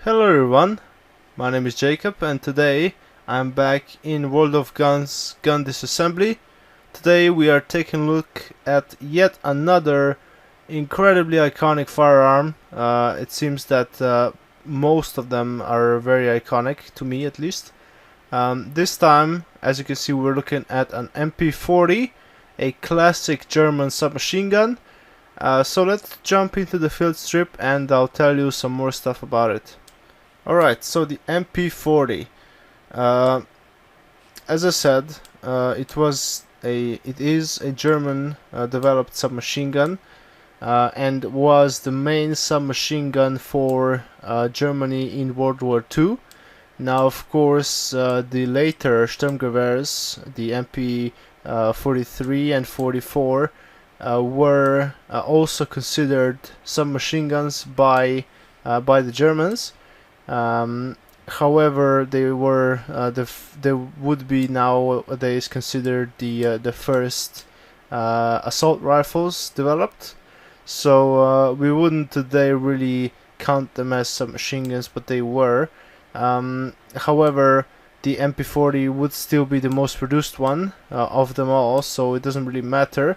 Hello everyone, my name is Jacob and today I'm back in World of Guns Gun Disassembly. Today we are taking a look at yet another incredibly iconic firearm. It seems that most of them are very iconic, to me at least. This time, as you can see, we're looking at an MP-40, a classic German submachine gun. So let's jump into the field strip and I'll tell you some more stuff about it. Alright, so the MP-40. As I said, it is a German developed submachine gun and was the main submachine gun for Germany in World War II. Now, of course, the later Sturmgewehrs, the MP-43 and 44, were also considered submachine guns by the Germans. However, they would be nowadays considered the first assault rifles developed. So we wouldn't today really count them as submachine guns, but they were. However, the MP-40 would still be the most produced one of them all, so it doesn't really matter.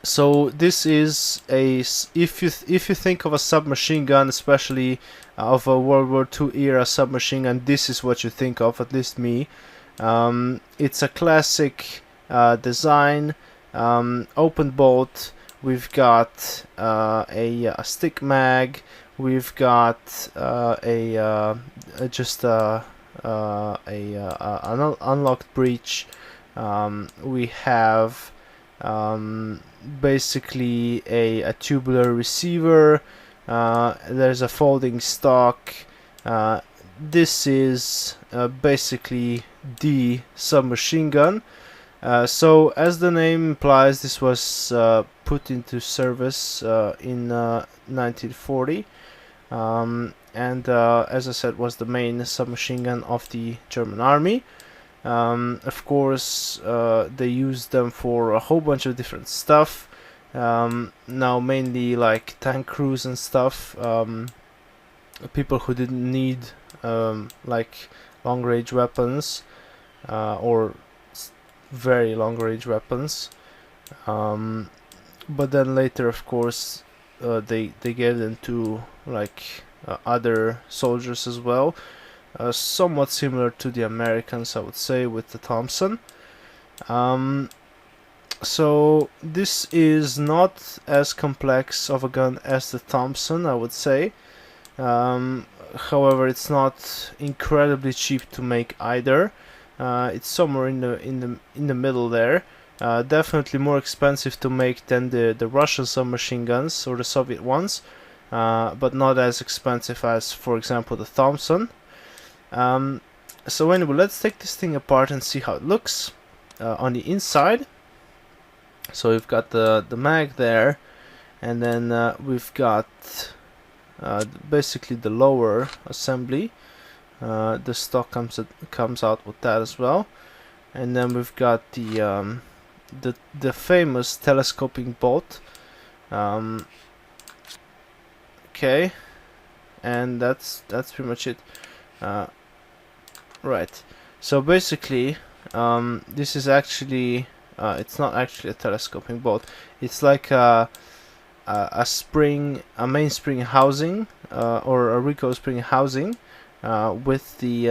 So this is if you think of a submachine gun, especially of a World War II era submachine gun, this is what you think of, at least me. It's a classic design, open bolt. We've got a stick mag. We've got an unlocked breech. We have basically a tubular receiver. There's a folding stock. This is basically the submachine gun. So as the name implies, this was put into service in 1940 and as I said, was the main submachine gun of the German army. Of course, they used them for a whole bunch of different stuff. Now mainly like tank crews and stuff. People who didn't need like long-range weapons or very long-range weapons. But then later, of course, they gave them to like other soldiers as well. Somewhat similar to the Americans, I would say, with the Thompson. So this is not as complex of a gun as the Thompson, I would say. However, it's not incredibly cheap to make either. It's somewhere in the middle there. Definitely more expensive to make than the Russian submachine guns or the Soviet ones, but not as expensive as, for example, the Thompson. So anyway, let's take this thing apart and see how it looks on the inside. So we've got the mag there, and then we've got basically the lower assembly. The stock comes out with that as well, and then we've got the famous telescoping bolt. Okay, and that's pretty much it. Right, so basically this is actually it's not actually a telescoping bolt. It's like a mainspring housing or a recoil spring housing with the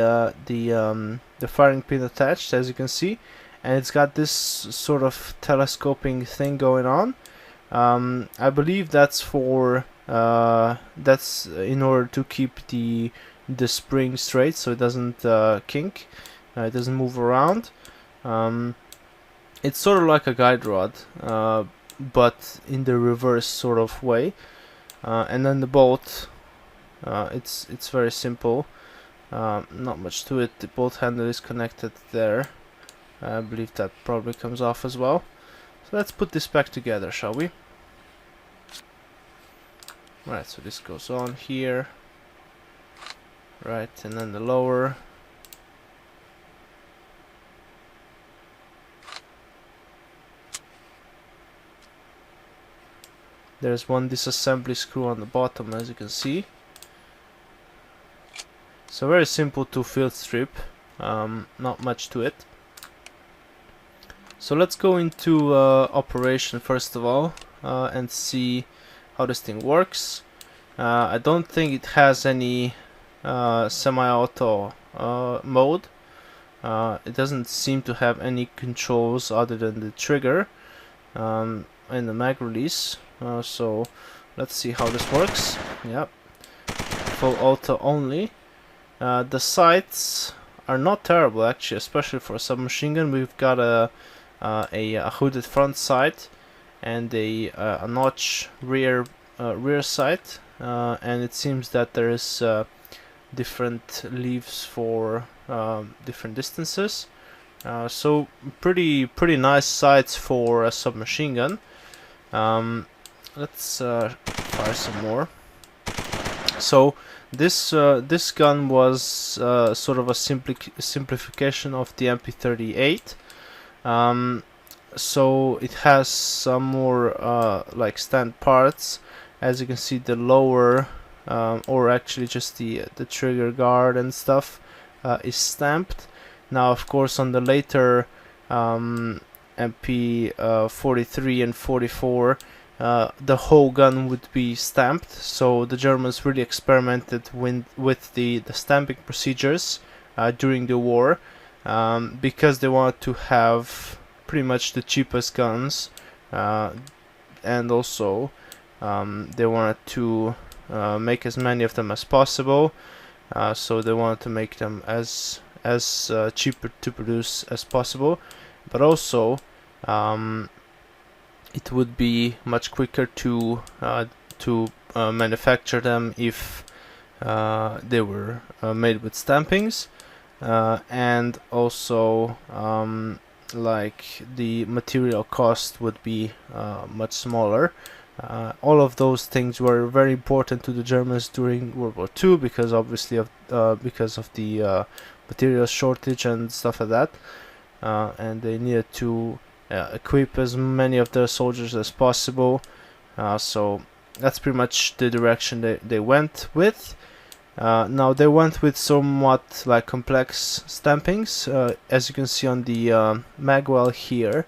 firing pin attached, as you can see, and it's got this sort of telescoping thing going on. I believe that's for that's in order to keep the spring straight, so it doesn't kink, it doesn't move around. It's sort of like a guide rod, but in the reverse sort of way. And then the bolt, it's very simple, not much to it. The bolt handle is connected there. I believe that probably comes off as well. So let's put this back together, shall we? Right, so this goes on here. Right, and then the lower. There's one disassembly screw on the bottom, as you can see. So very simple to field strip, not much to it. So let's go into operation first of all and see how this thing works. I don't think it has any semi-auto mode. It doesn't seem to have any controls other than the trigger and the mag release. So let's see how this works. Yep, full auto only. The sights are not terrible actually, especially for a submachine gun. We've got a hooded front sight and a notch rear sight, and it seems that there is different leaves for different distances. So pretty nice sights for a submachine gun. Let's fire some more. So this gun was sort of a simplification of the MP-38. So it has some more like stand parts. As you can see, the lower or actually just the trigger guard and stuff is stamped. Now of course on the later MP-43 and 44 the whole gun would be stamped, so the Germans really experimented with the stamping procedures during the war, because they wanted to have pretty much the cheapest guns, and also they wanted to make as many of them as possible, so they wanted to make them as cheaper to produce as possible, but also it would be much quicker to manufacture them if they were made with stampings, and also like the material cost would be much smaller. All of those things were very important to the Germans during World War II because obviously because of the material shortage and stuff like that, and they needed to equip as many of their soldiers as possible. So that's pretty much the direction they went with. Now they went with somewhat like complex stampings, as you can see on the magwell here.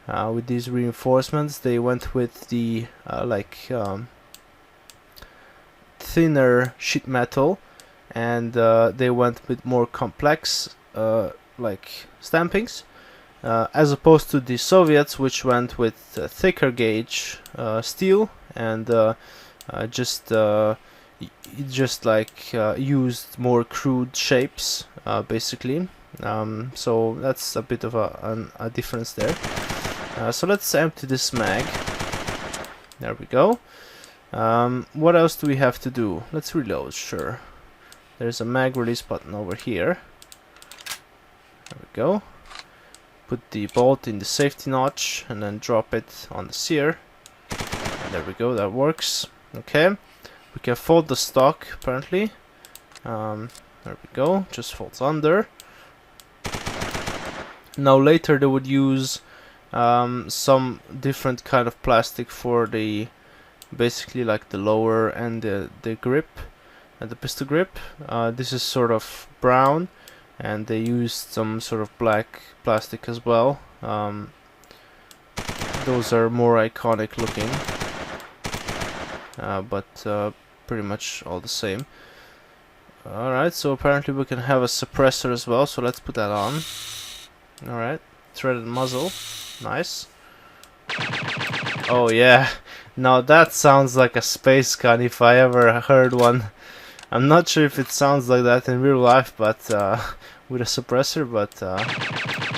With these reinforcements, they went with the thinner sheet metal, and they went with more complex like stampings, as opposed to the Soviets, which went with thicker gauge steel and just used more crude shapes, basically. So that's a bit of a difference there. So let's empty this mag. There we go. What else do we have to do? Let's reload, sure. There's a mag release button over here. There we go. Put the bolt in the safety notch and then drop it on the sear. There we go, that works. Okay. We can fold the stock, apparently. There we go, just folds under. Now later they would use some different kind of plastic for the basically like the lower and the grip and the pistol grip. This is sort of brown, and they used some sort of black plastic as well. Those are more iconic looking, but pretty much all the same. Alright, so apparently we can have a suppressor as well, so let's put that on. Alright, threaded muzzle, nice. Oh yeah, now that sounds like a space gun if I ever heard one. I'm not sure if it sounds like that in real life, but with a suppressor, but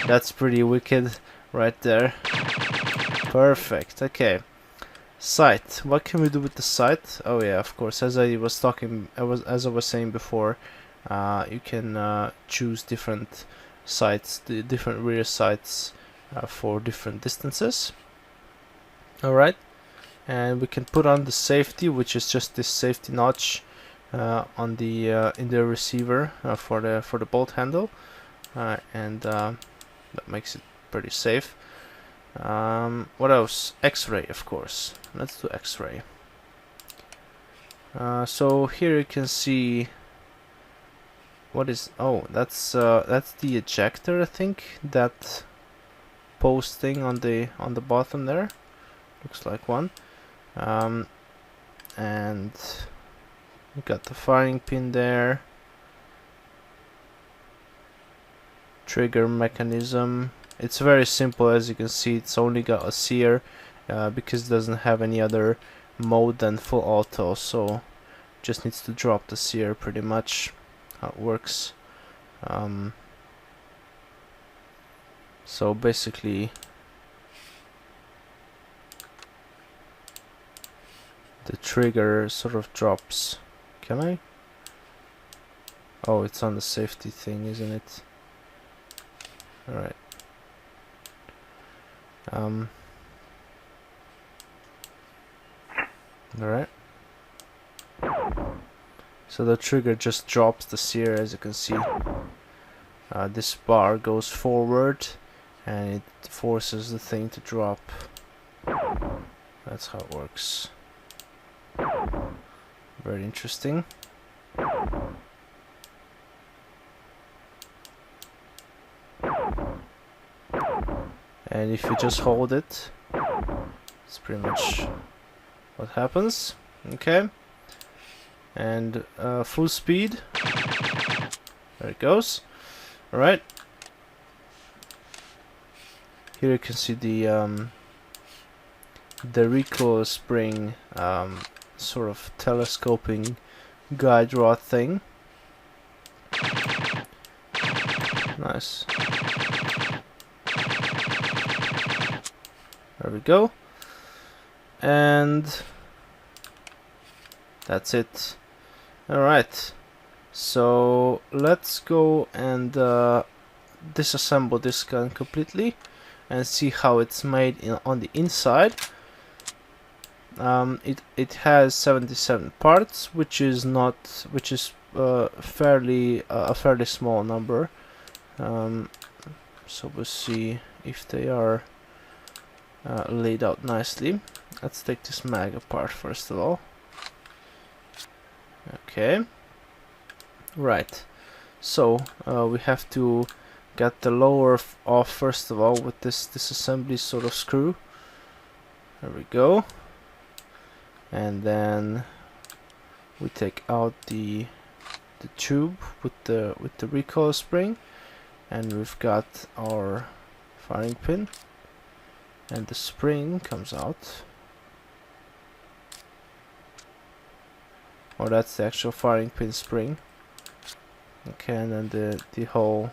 that's pretty wicked right there. Perfect, okay. Sight, what can we do with the sight? Oh yeah, of course, as I was saying before, you can choose different sights, the different rear sights for different distances. Alright, and we can put on the safety, which is just this safety notch on the in the receiver for the bolt handle, and that makes it pretty safe. What else? X-ray, of course. Let's do X-ray. So here you can see what is... Oh, that's the ejector, I think. That post thing on the bottom there. Looks like one. And we got the firing pin there. Trigger mechanism. It's very simple, as you can see. It's only got a sear because it doesn't have any other mode than full auto, so just needs to drop the sear, pretty much how it works. So basically the trigger sort of drops. Can I? Oh, it's on the safety thing, isn't it? Alright. Alright. So the trigger just drops the sear, as you can see. This bar goes forward and it forces the thing to drop. That's how it works. Very interesting. And if you just hold it, it's pretty much what happens. Okay. And full speed. There it goes. Alright. Here you can see the recoil spring sort of telescoping guide rod thing. Nice. There we go. And that's it. Alright. So let's go and disassemble this gun completely and see how it's made on the inside. It has 77 parts, which is fairly a fairly small number. So we'll see if they are laid out nicely. Let's take this mag apart first of all. Okay. Right. So we have to get the lower off first of all with this disassembly sort of screw. There we go. And then we take out the tube with the recoil spring, and we've got our firing pin, and the spring comes out. Oh, that's the actual firing pin spring. Okay, and then the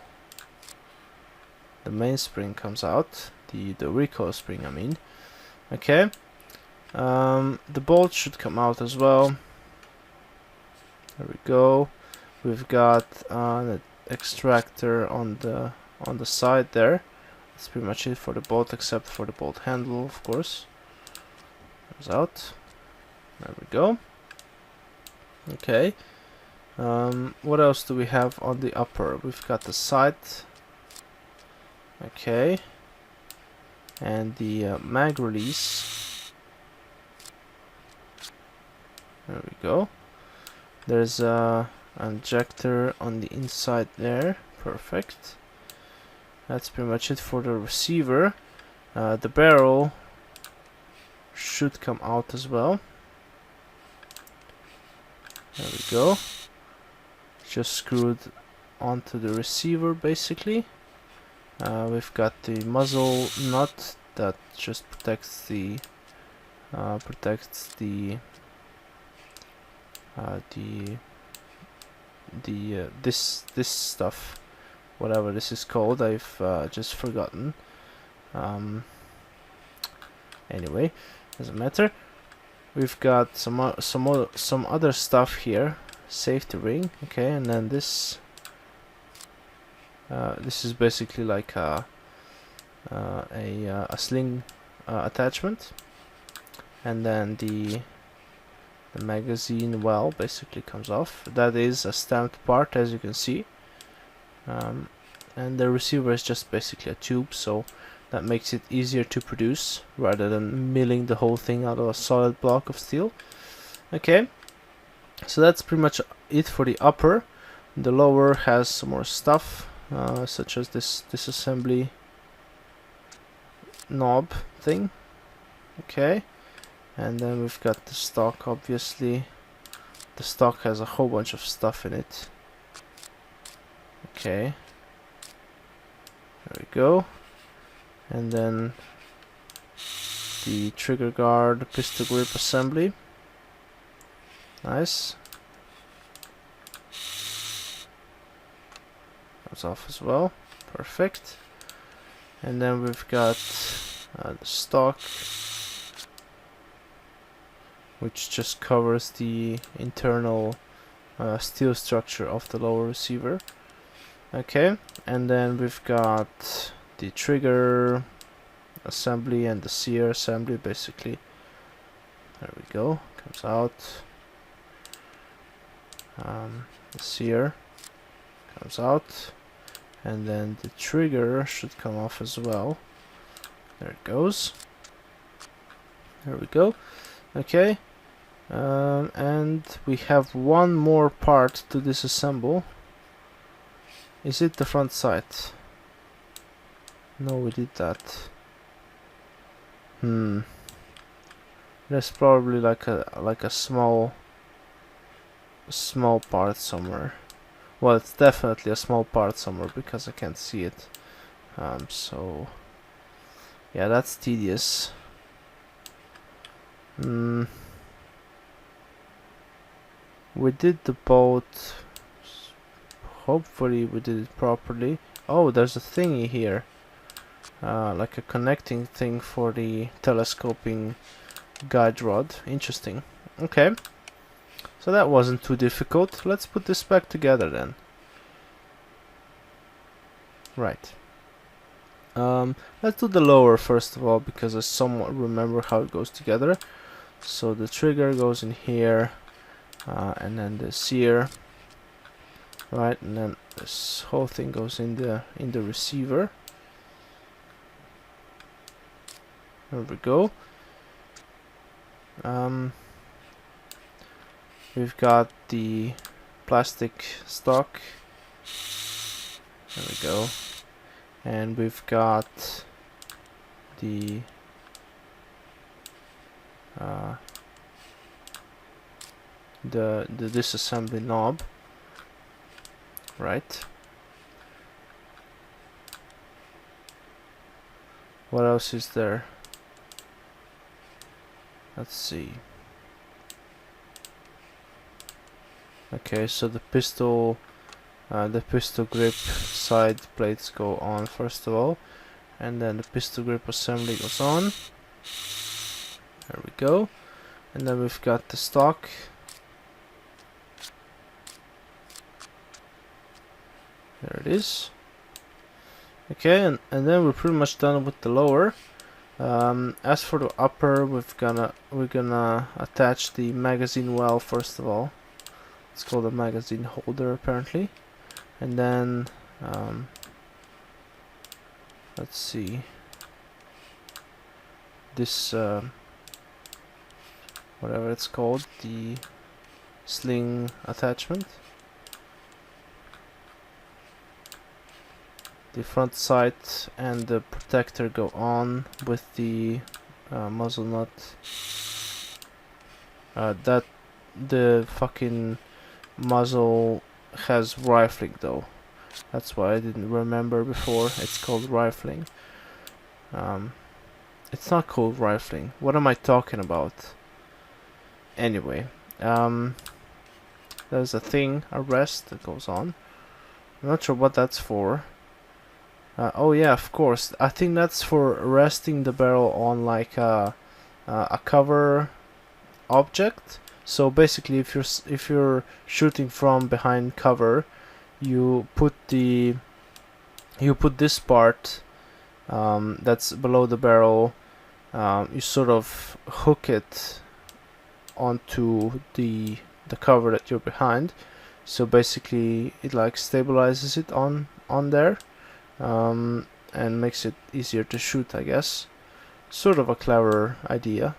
main spring comes out, the recoil spring, I mean. Okay. The bolt should come out as well. There we go. We've got an extractor on the side there. That's pretty much it for the bolt, except for the bolt handle, of course. Comes out. There we go. Okay. What else do we have on the upper? We've got the sight. Okay. And the mag release. There we go. There's an injector on the inside there. Perfect. That's pretty much it for the receiver. The barrel should come out as well. There we go. Just screwed onto the receiver basically. We've got the muzzle nut that just protects this stuff, whatever this is called. I've just forgotten. Anyway, doesn't matter. We've got some other stuff here. Safety ring, okay, and then this is basically like a sling attachment, and then the magazine well basically comes off. That is a stamped part, as you can see, and the receiver is just basically a tube, so that makes it easier to produce rather than milling the whole thing out of a solid block of steel. Okay, so that's pretty much it for the upper. The lower has some more stuff, such as this disassembly knob thing. Okay, and then we've got the stock. Obviously the stock has a whole bunch of stuff in it. Okay, there we go. And then the trigger guard, pistol grip assembly. Nice. Comes off as well. Perfect. And then we've got the stock, which just covers the internal steel structure of the lower receiver. Okay, and then we've got the trigger assembly and the sear assembly, basically. There we go, comes out. The sear comes out, and then the trigger should come off as well. There it goes. There we go. Okay, and we have one more part to disassemble. Is it the front sight? No, we did that. There's probably like a small part somewhere. Well, it's definitely a small part somewhere because I can't see it. So yeah, that's tedious. We did the boat. Hopefully we did it properly. Oh, there's a thingy here. Like a connecting thing for the telescoping guide rod. Interesting. Okay. So that wasn't too difficult. Let's put this back together then. Right. Let's do the lower first of all, because I somewhat remember how it goes together. So the trigger goes in here, and then the sear, right, and then this whole thing goes in the receiver. There we go. We've got the plastic stock. There we go. And we've got the disassembly knob, right? What else is there? Let's see. Okay, so the pistol grip side plates go on first of all, and then the pistol grip assembly goes on. There we go. And then we've got the stock. There it is. Okay, and then we're pretty much done with the lower. As for the upper, we're gonna attach the magazine well first of all. It's called a magazine holder apparently. And then let's see, this whatever it's called, the sling attachment. The front sight and the protector go on with the muzzle nut. That the fucking muzzle has rifling though. That's why I didn't remember before. It's called rifling. It's not called rifling. What am I talking about? Anyway, there's a thing, a rest that goes on. I'm not sure what that's for. Oh yeah, of course. I think that's for resting the barrel on like a cover object. So basically, if you're shooting from behind cover, you put this part that's below the barrel. You sort of hook it onto the cover that you're behind. So basically, it like stabilizes it on there. And makes it easier to shoot, I guess. Sort of a clever idea.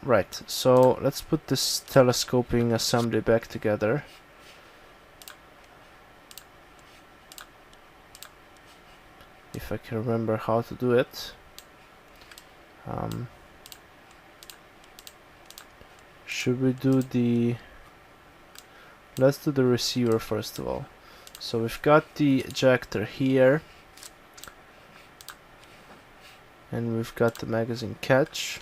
Right, so let's put this telescoping assembly back together. if I can remember how to do it. Should we do the... Let's do the receiver first of all. So we've got the ejector here, and we've got the magazine catch.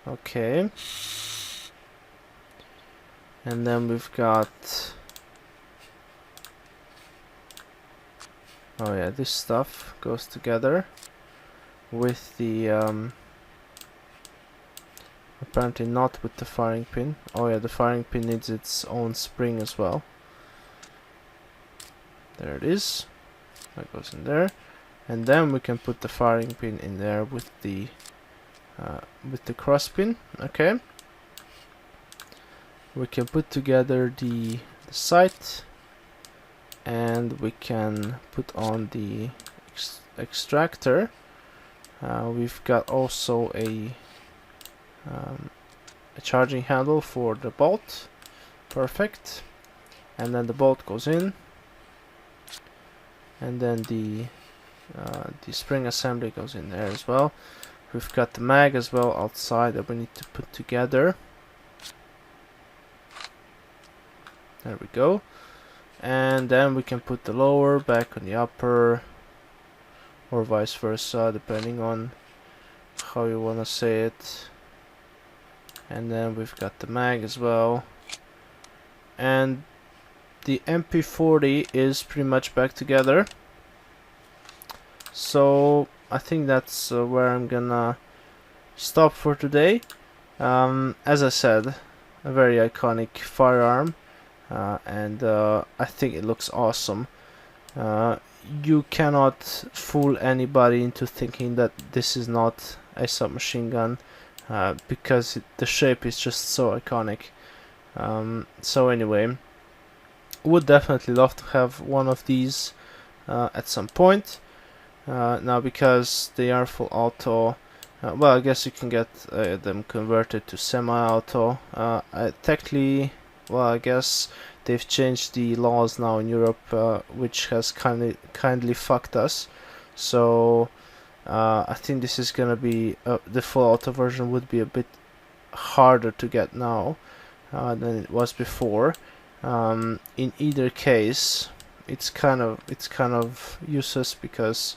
Okay. And then we've got... Oh yeah, this stuff goes together with the... apparently not with the firing pin. Oh yeah, the firing pin needs its own spring as well. There it is. That goes in there. And then we can put the firing pin in there with the cross pin. Okay. We can put together the sight, and we can put on the extractor. We've got also a charging handle for the bolt. Perfect. And then the bolt goes in, and then the spring assembly goes in there as well. We've got the mag as well outside that we need to put together. There we go. And then we can put the lower back on the upper, or vice versa, depending on how you want to say it. And then we've got the mag as well. And the MP-40 is pretty much back together. So I think that's where I'm gonna stop for today. As I said, a very iconic firearm, and I think it looks awesome. You cannot fool anybody into thinking that this is not a submachine gun, because the shape is just so iconic. So anyway, would definitely love to have one of these at some point. Now, because they are full auto, well, I guess you can get them converted to semi-auto. Technically, well, I guess they've changed the laws now in Europe, which has kindly fucked us. So I think this is gonna be the full auto version would be a bit harder to get now than it was before. In either case, it's kind of useless because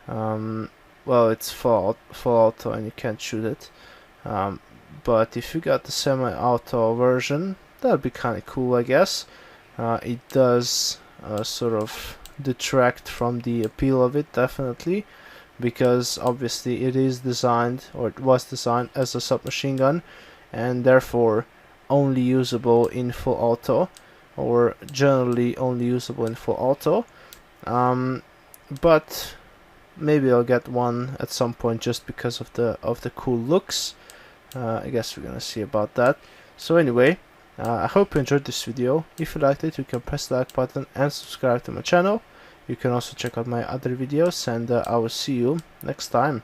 well, it's full auto and you can't shoot it. But if you got the semi-auto version, that'd be kind of cool, I guess. It does sort of detract from the appeal of it, definitely, because obviously it is designed, or it was designed as a submachine gun, and therefore only usable in full auto, or generally only usable in full auto. But maybe I'll get one at some point just because of the cool looks. I guess we're gonna see about that. So anyway, I hope you enjoyed this video. If you liked it, you can press the like button and subscribe to my channel. You can also check out my other videos, and I will see you next time.